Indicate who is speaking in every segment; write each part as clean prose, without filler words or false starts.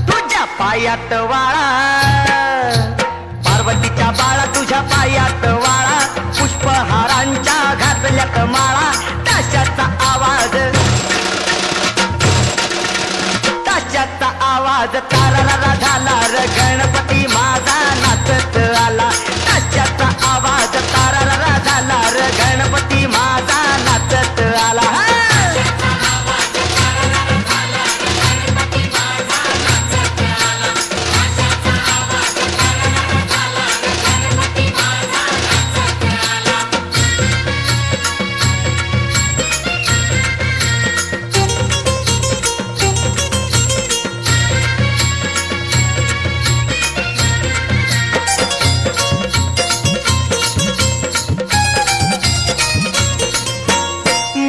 Speaker 1: तुझ्या पायात वाळा, पार्वतीच्या बाळा तुझ्या पायात वाळा, पुष्पहारांच्या घातल्यात माळा, ताशाचा आवाज, ताशाचा आवाज तारारा झाला र गणपती माझा नाचत आला, ताशाचा आवाज तारारा झाला र गणपती माझा नाचत आला.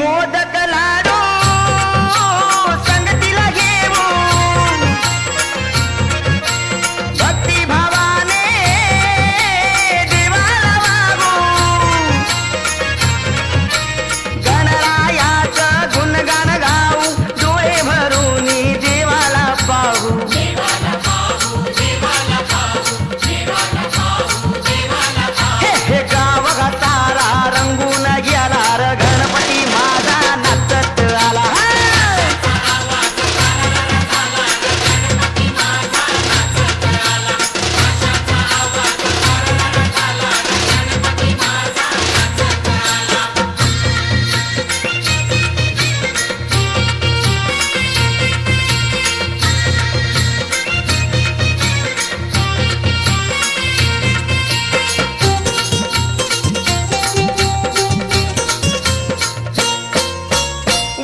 Speaker 1: मोदक लाडू संगतीला घेऊन भक्ती भावाने देवाला वागू, गणरायाचं गुणगान गाऊ, डोळे भरून देवाला पाहू. हे हे गाव सारा रंगून गेला र गणपती माझा नाचत आला.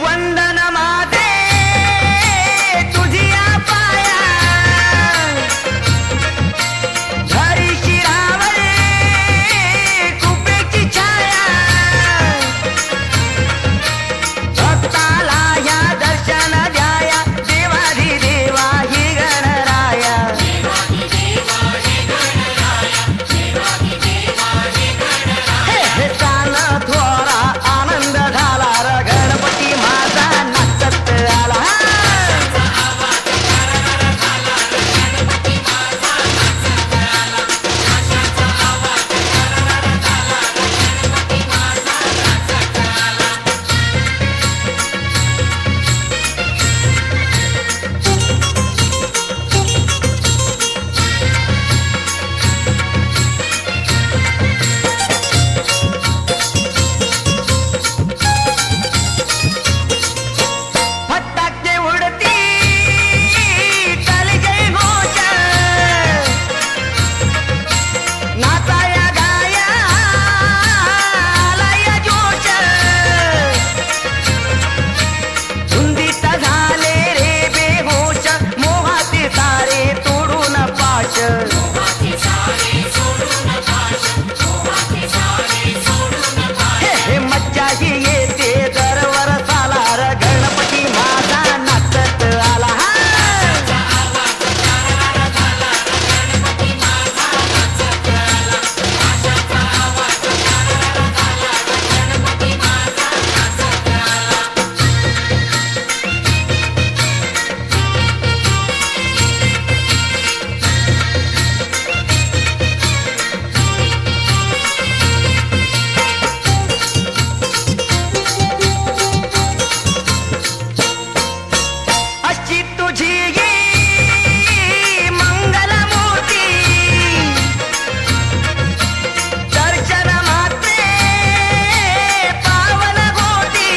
Speaker 1: वंदन माझे तुझिया पाया, घरी शिरावरे कृपेची छाया, भक्ताला या दर्शन द्याया, देवाधी देवा ही गणराया. हे हे सान थोरा आनंद झाला र गणपती माझा नाचत आला. फटाके उडती चल जय घोष, नाचाया गाया लय जोश, धुंदीत झाले रे बेहोश, मोहाचे सारे तोडून पाश. हे हे मज्जा ही येते दरवर साला र गणपती माझा नाचत आला. अशी तुझी मंगलमूर्ती, दर्शन मात्रे पावन गोटी,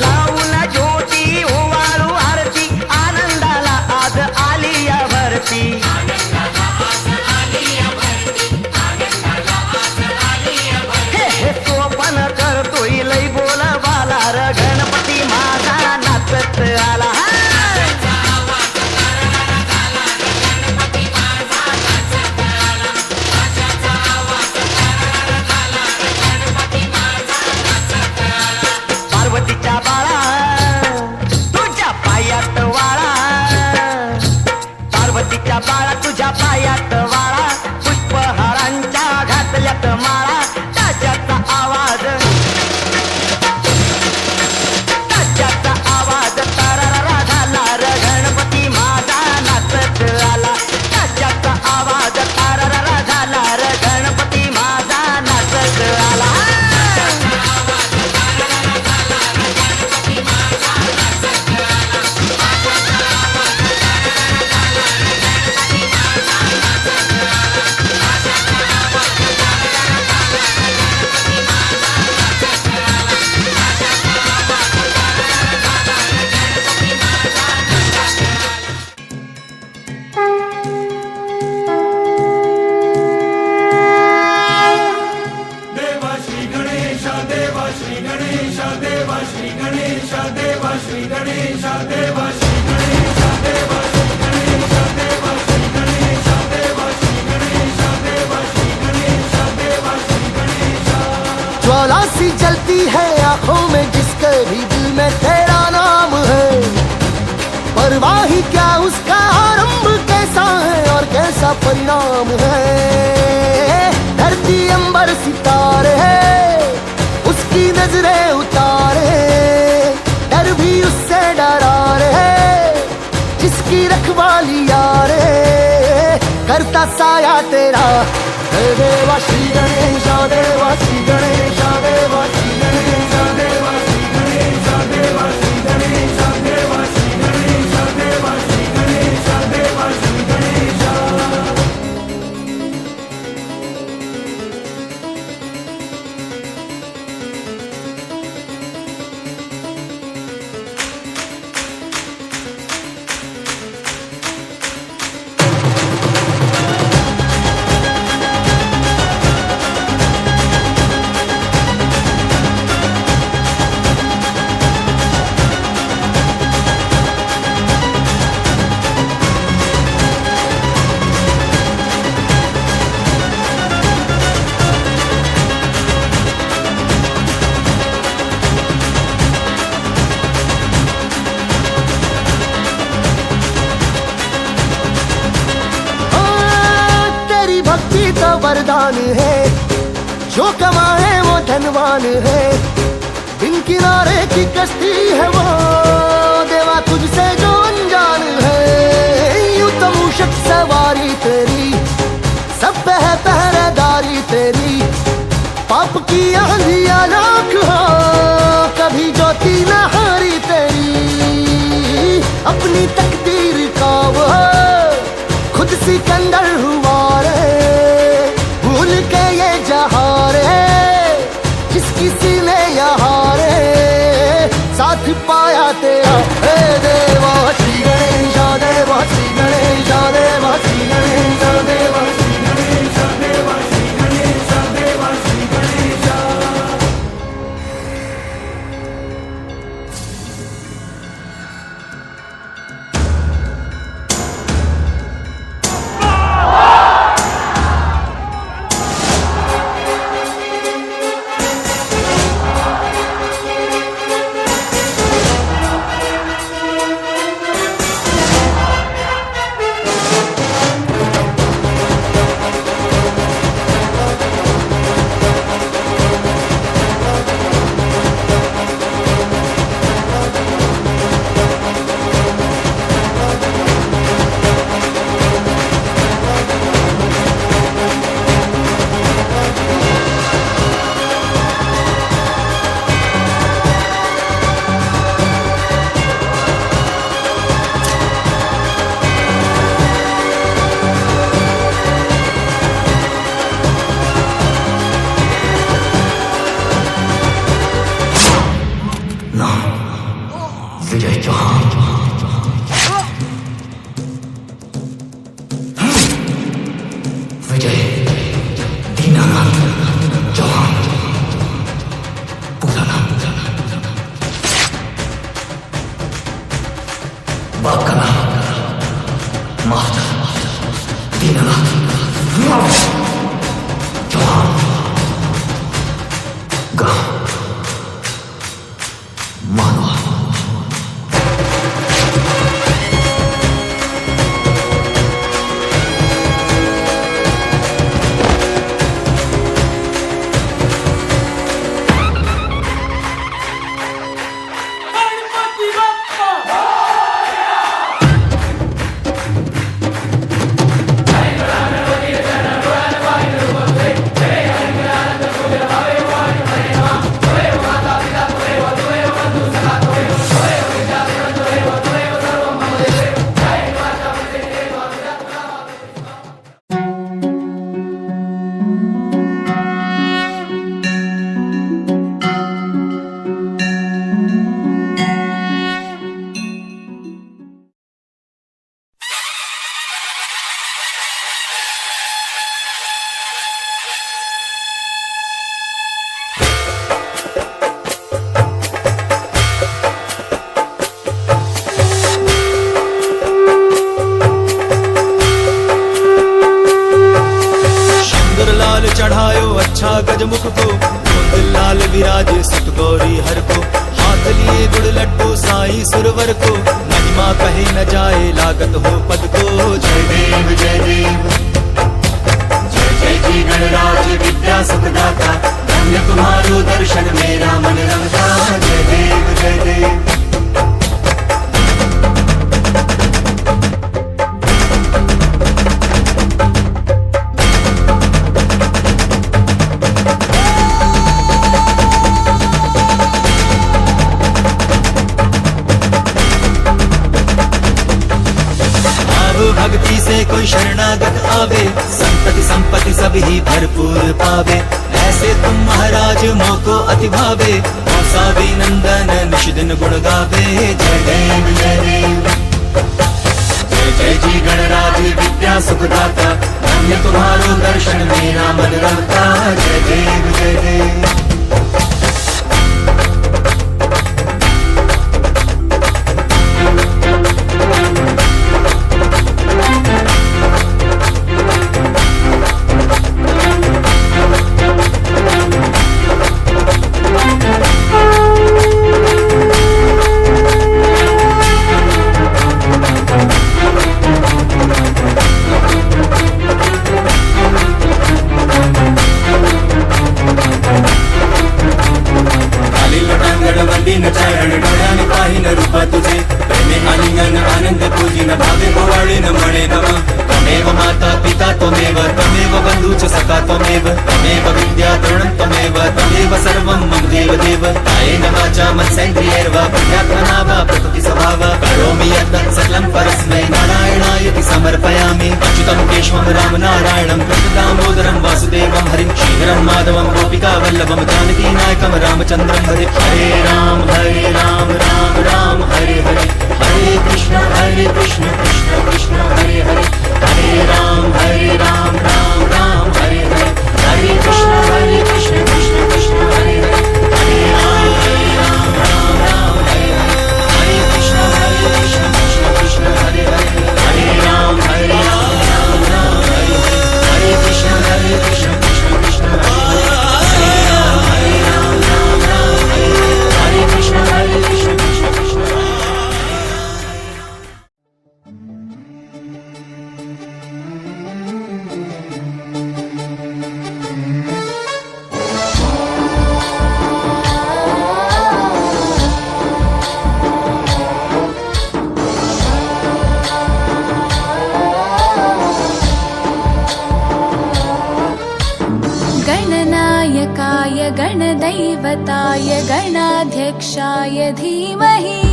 Speaker 1: लावून ज्योती ओवाळू आरती, आनंदाला आज आली या भरती. हे हे सोपन करतोय लय बोल बाला र गणपती माझा नाचत
Speaker 2: ज्वाला सी जलती है आंखों में जिसके भी दिल में तेरा नाम है। परवाही क्या उसका आरंभ कैसा है और कैसा परिणाम है। धरती अंबर सितारे है उसकी नजरें उतारे, डर भी उससे डरा रे जिसकी रखवाली यारे। करता साया तेरा देवा श्री गणेश देवा श्री गणेश देवा श्री गणेश देवा श्री गणेश देवा श्री गणेश देवा श्री गणेश देवा श्री गणेश देवा श्री गणेश। तो वरदान है जो कमाए वो धनवान है। बिन किनारे की कश्ती है वो देवा तुझसे जो अनजान है। यूं तो मूषक सवारी तेरी सब पे है पहरेदारी तेरी। पाप की आंधियां लाख हो कभी ज्योति न हारी तेरी। अपनी तकदीर का वो खुद सिकंदर हुआ रे भूल के ये जहां रे जिसकी सीने यहाँ रे साथ पाया तेरा। हे देवा श्री गणेश देवा श्री गणेश देवा श्री गणेश देवा श्री गणेश देवा श्री गणेश देवा श्री गणेश।
Speaker 1: विजय चौहान, विजय दीनानाथ चौहान, पूरा नाम, बाप का नाम मास्टर दीनानाथ चौहान, गांव मानवा।
Speaker 3: छा गजमुख को, गोंद लाल विराजे सुत गौरी हर को, हाथ लिए गुड़ लड्डू साई सुरवर को, महिमा कहे न जाए लागत हो पद को। जय देव जय देव जय जय जी गणराज विद्या सुखदाता, धन्य तुम्हारो दर्शन मेरा मन रमता। जय देव जय देव भक्ति से कोई शरणागत आवे, संपत्ति संपत्ति सब ही भरपूर पावे। ऐसे तुम महाराज मोको अति भावे, मौसावी नंदन निश दिन गुण गावे। जय देव जय देव जय जय जी गणराज विद्या सुखदाता, धन्य तुम्हारो दर्शन मेरा मन रमता। जय देव जय देव चरण डोळ्याने पाहिन रूप तुझे, प्रेमे आलिंगन आनंद पूजिन भावे ओवाळीन म्हणे नमः। त्वमेव माता पिता त्वमेव, त्वमेव बंधू च सखा त्वमेव, त्वमेव विद्या तरुणं त्वमेव, त्वमेव सर्वं मम देव देव। कायेन वाचा मनसेन्द्रियैर्वा बुद्ध्यात्मना वा प्रकृति स्वभाव, करोमि यद्यत् सकलं परस्मै नारायणायति समर्पयामि। अच्युतं केशवं रामनारायणं कृष्ण दामोदरं वासुदेवं हरिं, श्रीधरं माधवं गोपिका वल्लभं जानकी नायकं रामचन्द्रं हरे। हरे राम राम राम हरे हरे, हरे कृष्ण कृष्ण कृष्ण हरे हरे। हरे राम राम राम हरे हरे, हरे कृष्ण कृष्ण कृष्ण हरे हरे। हरे राम राम हरे हरे, हरे कृष्ण कृष्ण कृष्ण हरे हरे। हरे राम राम हरे हरे, हरे कृष्ण कृष्ण कृष्ण हरे हरे। हरे राम राम हरे हरे, हरे कृष्ण कृष्ण कृष्ण हरे हरे।
Speaker 4: गणनायकाय गणदैवताय गणाध्यक्षाय धीमहि,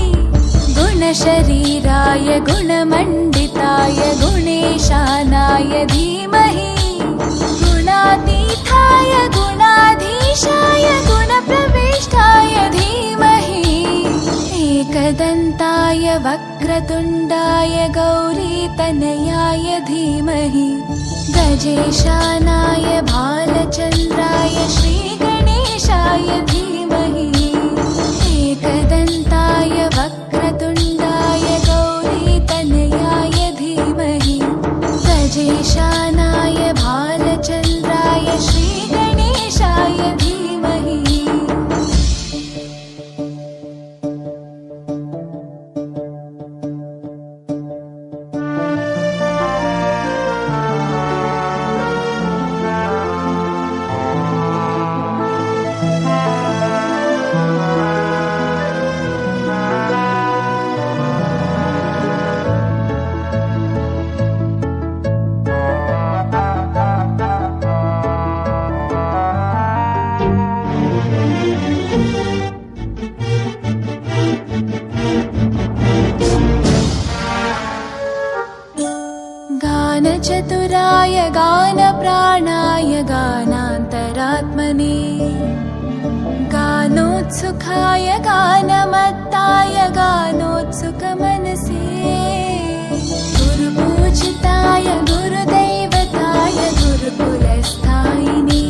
Speaker 4: गुणशरीराय गुणमण्डिताय गुणेशानाय धीमहि, गुणातीताय गुणाधीशाय गुणप्रविष्टाय धीमहि, एकदन्ताय वक्रतुण्डाय गौरीतनयाय धीमहि, गजेशानाय भालचन्द्राय श्रीगणेशाय धीमहि, एकदन्ताय वक्रतुण्डाय गौरीतनयाय धीमहि, गजेशानाय भालचन्द्राय श्रीगणेशाय धीमहि। गानचतुराय गानप्राणाय गानान्तरात्मने, गानोत्सुकाय गानमत्ताय गानोत्सुकमनसे, गुरुपूजिताय गुरुदैवताय गुरुकुलस्थायिने,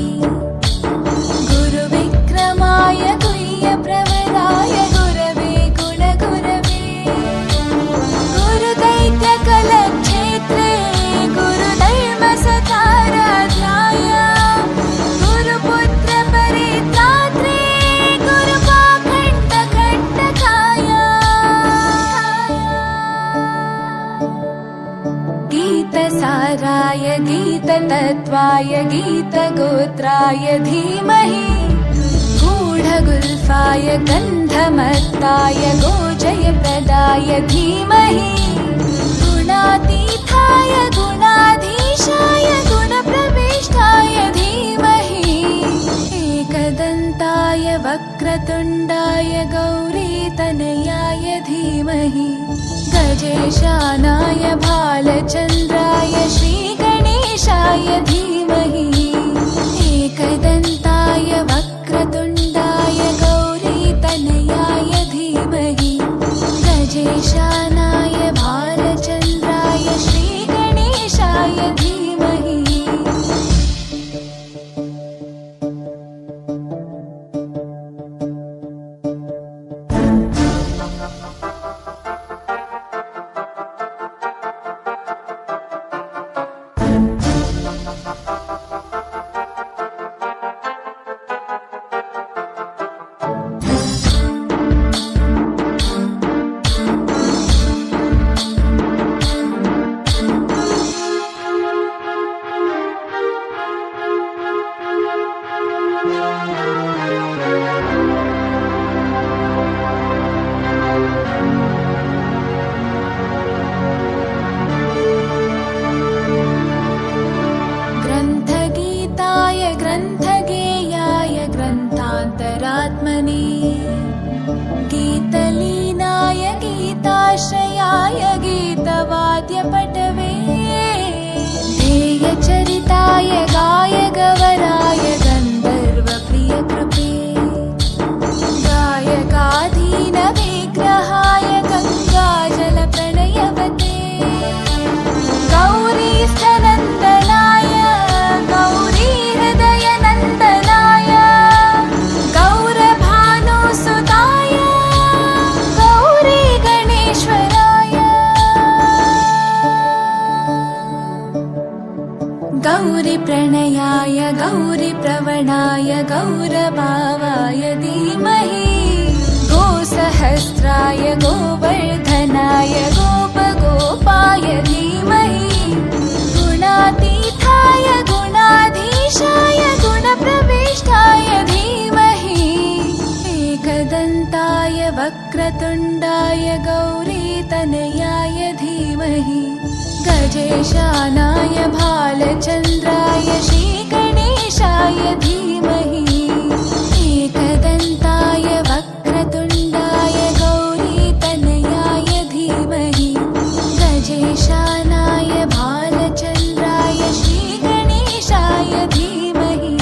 Speaker 4: गुरुविक्रमाय गुह्यप्रवराय गुरवे गुणगुरवे, गुरुदैत्यकलक्षेत्रे गुरुधर्मसताराध्याय, गुरुपुत्राय गीतसाराय गीततत्त्वाय गीतगोत्राय धीमहि गूढगुल्फाय गन्धमत्ताय गोजयप्रदाय धीमहि गुणातीताय गुणाधीशाय गुणप्रविष्टाय धीमहि एकदन्ताय वक्रतुण्डाय गौरीतनयाय धीमहि गजेशानाय भालचन्द्राय श्रीगणेशाय धीमहि एकदन्ताय वक्रतुण्डाय गौरीतनयाय धीमहि गजेशानाय भालचन्द्राय श्रीगणेशाय धीमहि ग्रन्थगीताय ग्रन्थगेयाय ग्रन्थान्तरात्मने गीतलीनाय गीताश्रयाय गीतवाद्यपटवे ध्येयचरिताय गायगवराय गन्धर्वप्रियकृपे गायकाधीनविग्रहाय गङ्गाजलप्रणयवते गौरीस्थनन्दनाय गौरीहृदयनन्दनाय गौरभानुसुताय गौरीगणेश्वराय गौरीप्रणयाय गौरीप्रवणाय गौरभावाय धीमहि गोसहस्राय गोवर्धनाय गोपगोपाय धीमहि गुणातीताय गुणाधीशाय गुणप्रविष्टाय धीमहि एकदन्ताय वक्रतुण्डाय गौरीतनयाय धीमहि गजेशानाय भालचन्द्राय श्रीगणेशाय धीमहि एकदन्ताय वक्रतुण्डाय गौरीतनयाय धीमहि गजेशानाय भालचन्द्राय श्रीगणेशाय धीमहि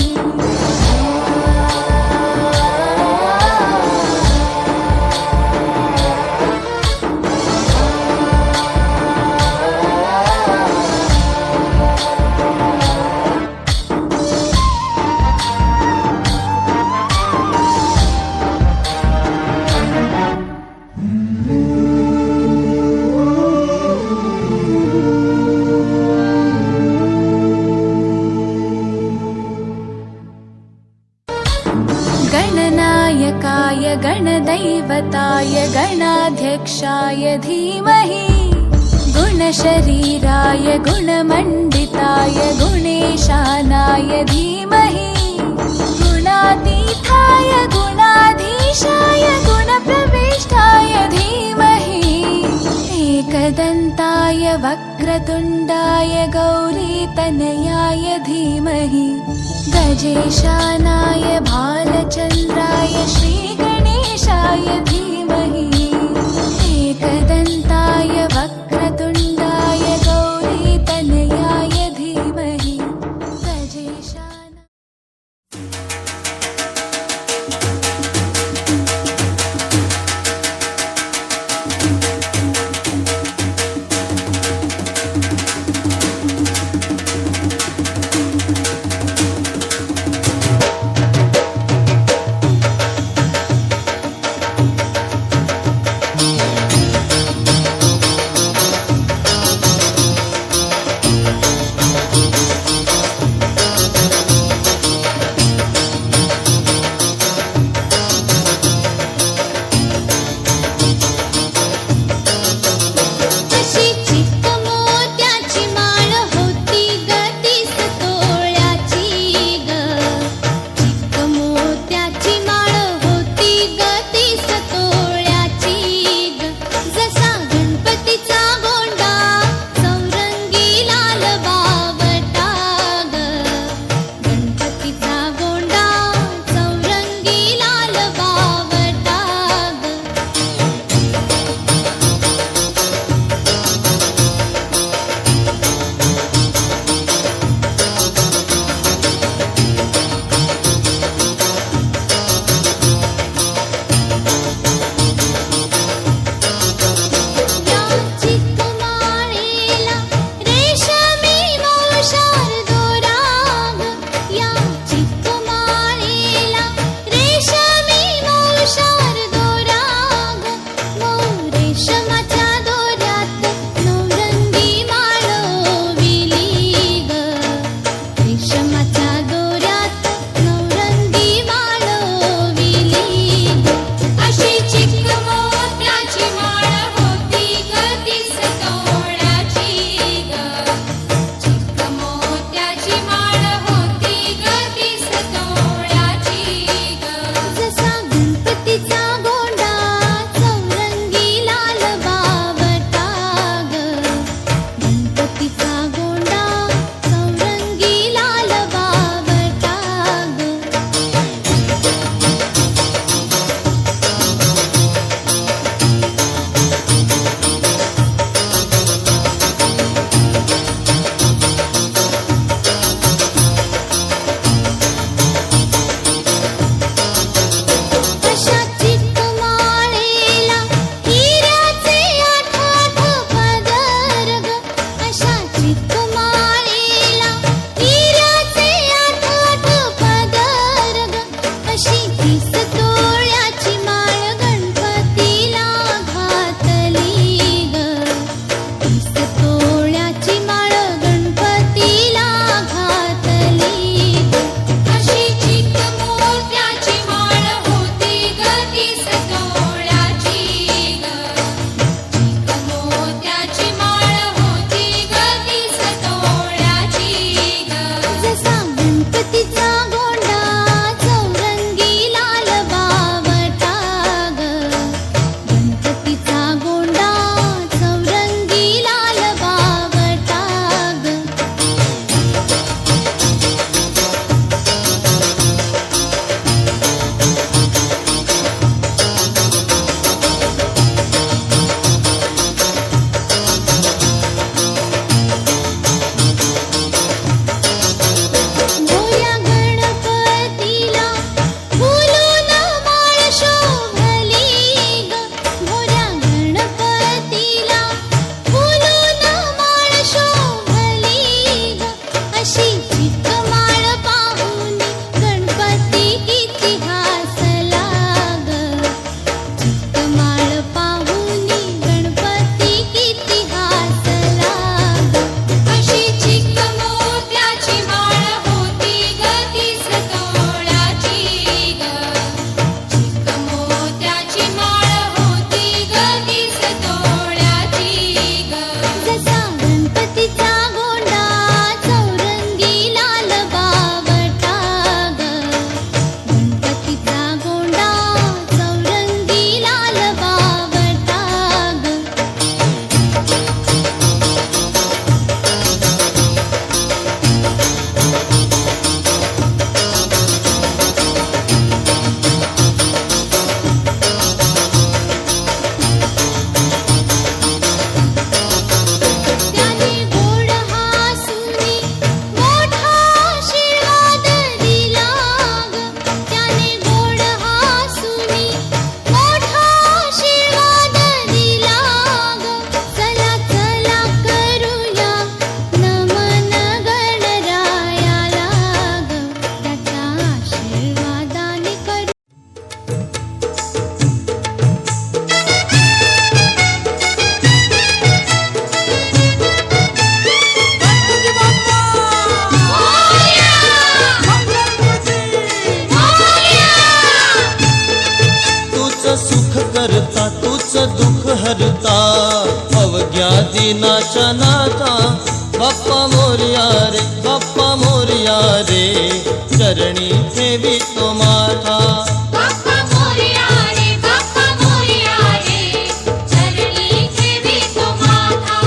Speaker 4: गणनायकाय गणदैवताय गणाध्यक्षाय धीमहि गुणशरीराय गुणमण्डिताय गुणेशानाय धीमहि गुणातीताय गुणाधीशाय गुणप्रविष्टाय धीमहि एकदन्ताय वक्रतुण्डाय गौरीतनयाय धीमहि गजेशानाय भालचन्द्राय श्रीगणेशाय धीमहि एकदन्ताय वक्रतुण्डाय गौरीतनयाय धीमहि गजेशानाय
Speaker 5: या दिनाच्या नाथा बाप्पा मोरया रे, बाप्पा मोरया रे, चरणी ठेवी तो माथा.
Speaker 4: बाप्पा मोरया रे, बाप्पा मोरया रे, चरणी ठेवी तो माथा.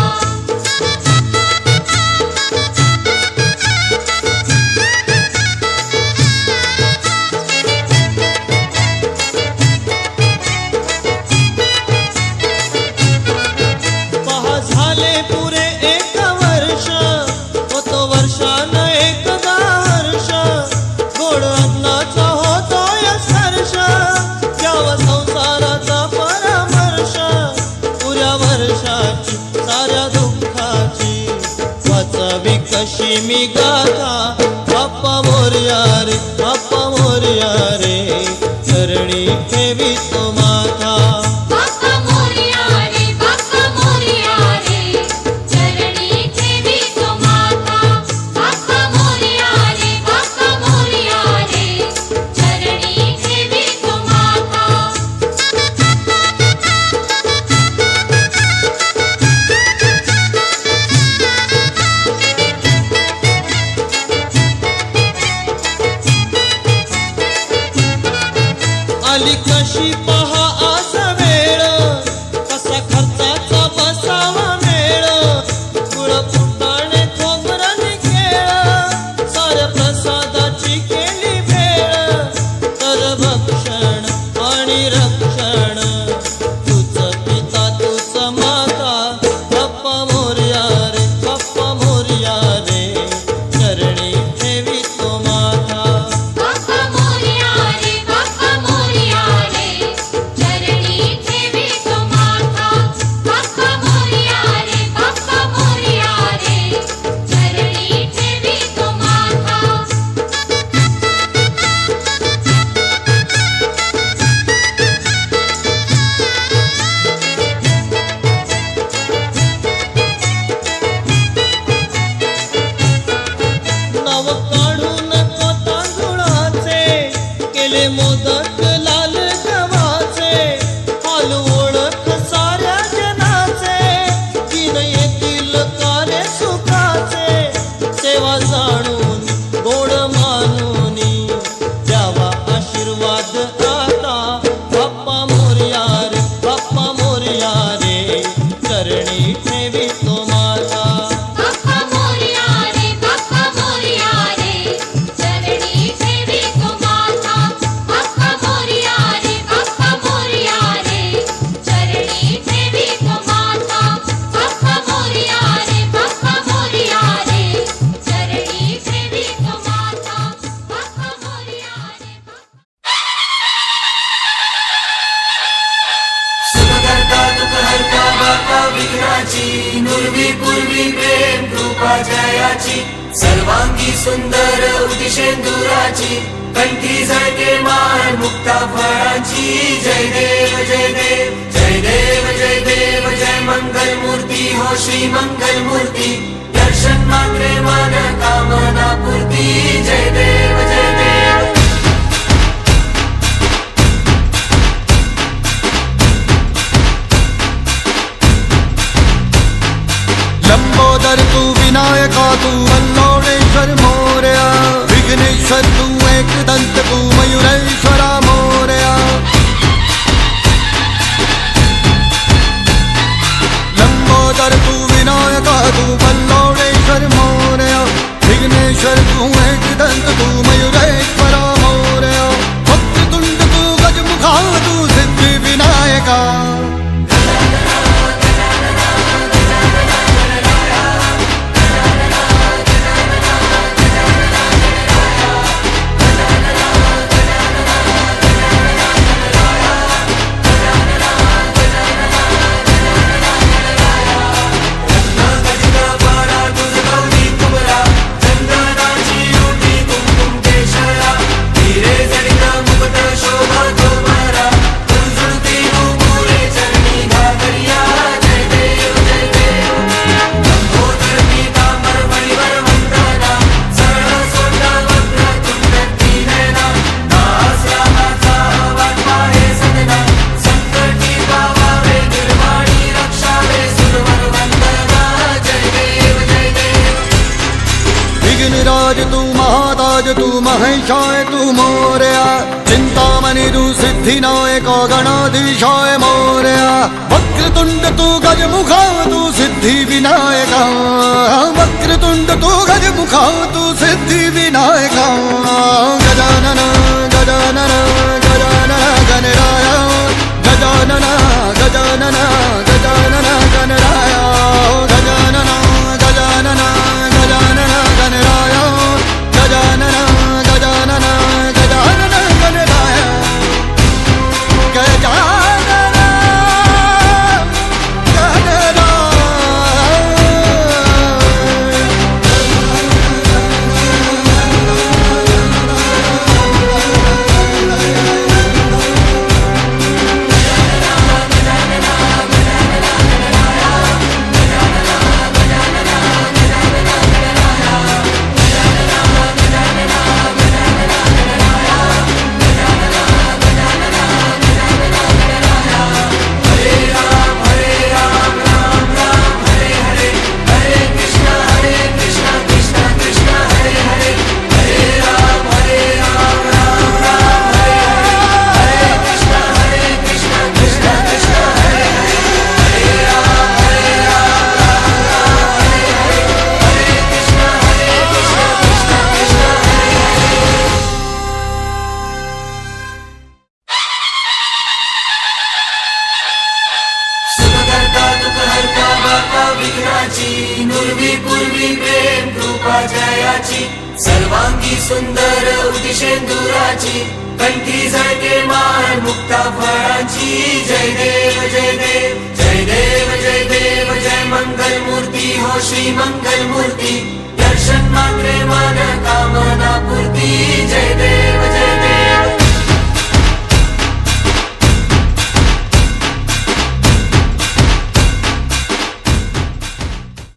Speaker 5: पहा झाले पुरे 1 वर्ष, होतो वर्षान एकदा हर्ष, गोड अन्नाचा होतोय स्पर्श, द्यावा संसाराचा परामर्श, पुऱ्या वर्षाची साऱ्या दुःखाची वाचावी कशी मी गाथा. बाप्पा मोरया रे, बाप्पा मोरया रे, चरणी ठेवी तो माथा.
Speaker 4: बाप्पा मोरया रे, बाप्पा मोरया रे, चरणी ठेवी तो माथा. बाप्पा मोरया रे, बाप्पा मोरया रे, चरणी ठेवी तो माथा.
Speaker 5: आली कशी पहा आज वेळ, कसा खर्चाचा बसावा मेळ, गुळ फुटाणे खोबरं केळ, साऱ्या प्रसादाची केली भेळ, तर भक्षण आणि रक्षण तुझ पिता तुझ माता. बाप्पा मोरया रे, बाप्पा मोरया रे, चरणी ठेवी तो माथा.
Speaker 4: बाप्पा मोरया रे, बाप्पा मोरया रे, चरणी ठेवी तो माथा. बाप्पा मोरया रे, बाप्पा मोरया रे, चरणी ठेवी तो माथा.
Speaker 5: नाव काढू नको तांदुळाचे, केले मोदक लाल गव्हाचे, हाल ओळख साऱ्या जनाचे, दिन येतील कारे सुखाचे, सेवा जाणून गोड मानून द्यावा आशीर्वाद आता. बाप्पा मोरया रे, बाप्पा मोरया रे, चरणी ठेवी तो माथा.
Speaker 4: बाप्पा मोरया रे, बाप्पा मोरया रे, चरणी ठेवी तो माथा. बाप्पा मोरया रे, बाप्पा मोरया रे, चरणी ठेवी तो माथा. बाप्पा मोरया रे, बाप्पा मोरया रे, चरणी ठेवी तो माथा. बाप्पा मोरया रे.
Speaker 3: सुखकर्ता दुःखहर्ता बाप्पा विघ्नाची, नुर्वी पूर्वी प्रेम कृपा जयाची, सर्वांगी सुंदर उदिशेंदुराची, कंठी झळके माळ मुक्ता फळाची. जय देव जय देव जय देव जय देव, जय मंगल मूर्ती हो श्री मंगल मूर्ती, दर्शन मात्रे मन कामना पूर्ती. जय देव जय देव.
Speaker 2: लंबोदर तू विनायका तू वल्लोणेश्वर मोरया, विघ्नेश्वर तू एकदंत तू मयुरेश्वरा मोरया. लंबोदर तू विनायका तू वल्लोणेश्वर मोरया, विघ्नेश्वर तू एकदंत तू मयुरेश्वरा मोरया. वक्रतुंड तू गजमुखा तू सिद्धी विनायका.
Speaker 3: मुकुट शोभा तो मारा,
Speaker 2: तू महाताज तू महेशाय तू मोरया चिंतामणी तू सिद्धिनायक गणाधीशाय मोरया वक्रतुंड तू गजमुखा तू सिद्धि विनायका वक्रतुंड तू गजमुखा तू सिद्धि विनायका गजानन गजानन गजानन गणराय गजानन गजानन गजानन गणराय गजानन गजानन गजानन गणराय गजानन गजानन गजानन गणराय गजानन
Speaker 3: सुखकर्ता दुःखहर्ता बाप्पा विघ्नाची नुरवी पूर्वी प्रेम कृपा जयाची सर्वांगी सुंदर उदिशेंदुराची कंठी झळके माळ मुक्ता फळांची जय देव जय देव जय देव जय देव जय मंगल मूर्ती हो श्री मंगल मूर्ती